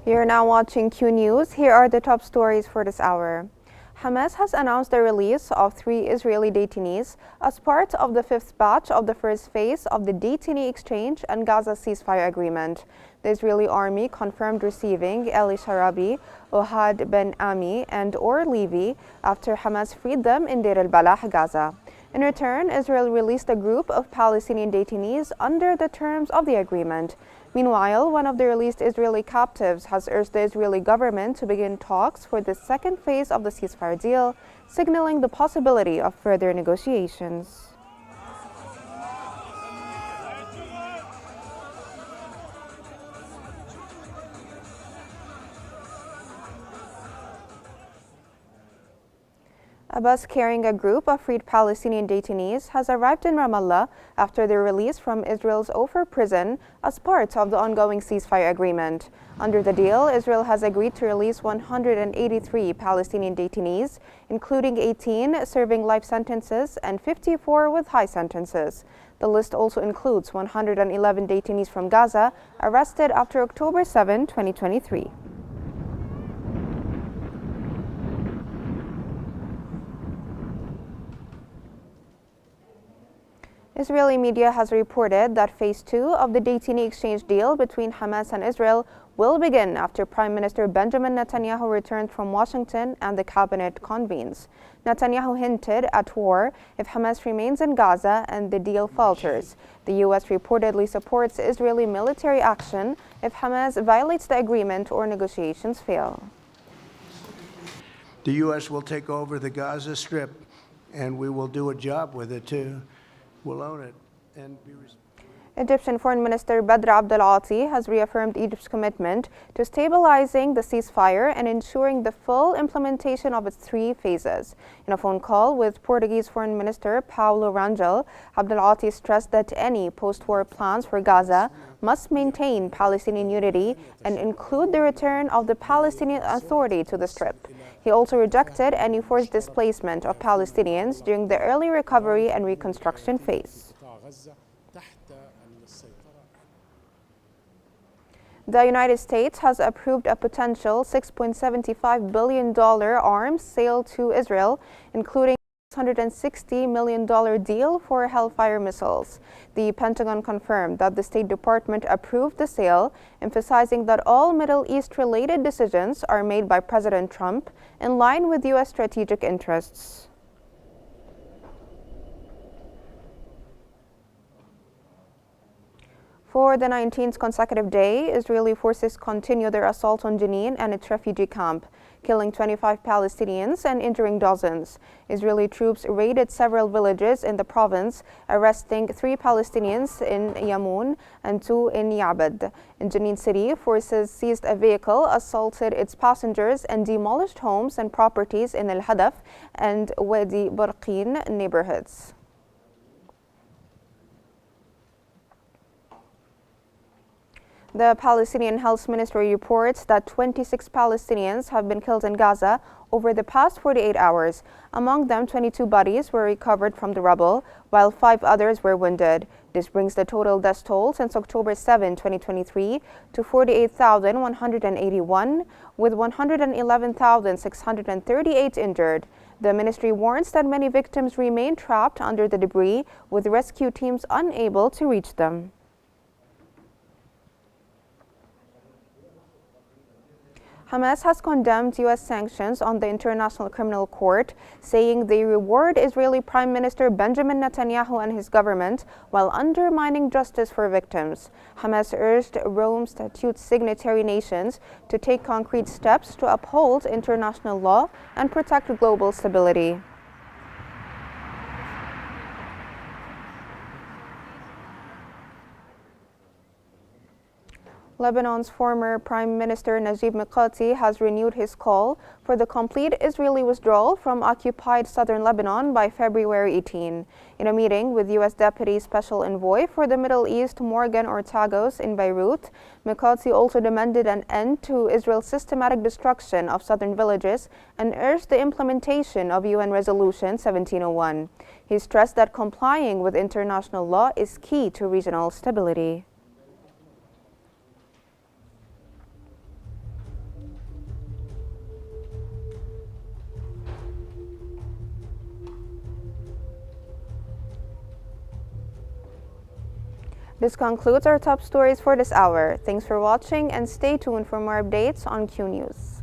You're now watching Q News. Here are the top stories for this hour. Hamas has announced the release of 3 Israeli detainees as part of the 5th batch of the first phase of the detainee exchange and Gaza ceasefire agreement. The Israeli army confirmed receiving Eli Sharabi, Ohad Ben Ami, and Or Levy after Hamas freed them in Deir al-Balah, Gaza. In return, Israel released a group of Palestinian detainees under the terms of the agreement. Meanwhile, one of the released Israeli captives has urged the Israeli government to begin talks for the second phase of the ceasefire deal, signaling the possibility of further negotiations. A bus carrying a group of freed Palestinian detainees has arrived in Ramallah after their release from Israel's Ofer prison as part of the ongoing ceasefire agreement. Under the deal, Israel has agreed to release 183 Palestinian detainees, including 18 serving life sentences and 54 with high sentences. The list also includes 111 detainees from Gaza arrested after October 7, 2023. Israeli media has reported that Phase 2 of the detainee exchange deal between Hamas and Israel will begin after Prime Minister Benjamin Netanyahu returns from Washington and the cabinet convenes. Netanyahu hinted at war if Hamas remains in Gaza and the deal falters. The U.S. reportedly supports Israeli military action if Hamas violates the agreement or negotiations fail. The U.S. will take over the Gaza Strip, and we will do a job with it, too. We'll own it and be Egyptian Foreign Minister Badr Abdel-Ati has reaffirmed Egypt's commitment to stabilizing the ceasefire and ensuring the full implementation of its 3 phases. In a phone call with Portuguese Foreign Minister Paulo Rangel, Abdel-Ati stressed that any post-war plans for Gaza must maintain Palestinian unity and include the return of the Palestinian Authority to the Strip. He also rejected any forced displacement of Palestinians during the early recovery and reconstruction phase. The United States has approved a potential $6.75 billion arms sale to Israel, including a $660 million deal for Hellfire missiles. The Pentagon confirmed that the State Department approved the sale, emphasizing that all Middle East-related decisions are made by President Trump in line with U.S. strategic interests. For the 19th consecutive day, Israeli forces continue their assault on Jenin and its refugee camp, killing 25 Palestinians and injuring dozens. Israeli troops raided several villages in the province, arresting 3 Palestinians in Yamoun and 2 in Ya'bad. In Jenin city, forces seized a vehicle, assaulted its passengers, and demolished homes and properties in Al Hadaf and Wadi Barqin neighborhoods. The Palestinian Health Ministry reports that 26 Palestinians have been killed in Gaza over the past 48 hours. Among them, 22 bodies were recovered from the rubble, while 5 others were wounded. This brings the total death toll since October 7, 2023 to 48,181, with 111,638 injured. The ministry warns that many victims remain trapped under the debris, with rescue teams unable to reach them. Hamas has condemned U.S. sanctions on the International Criminal Court, saying they reward Israeli Prime Minister Benjamin Netanyahu and his government while undermining justice for victims. Hamas urged Rome Statute signatory nations to take concrete steps to uphold international law and protect global stability. Lebanon's former Prime Minister Najib Mikati has renewed his call for the complete Israeli withdrawal from occupied southern Lebanon by February 18. In a meeting with U.S. Deputy Special Envoy for the Middle East Morgan Ortagos in Beirut, Mikati also demanded an end to Israel's systematic destruction of southern villages and urged the implementation of UN Resolution 1701. He stressed that complying with international law is key to regional stability. This concludes our top stories for this hour. Thanks for watching and stay tuned for more updates on Q News.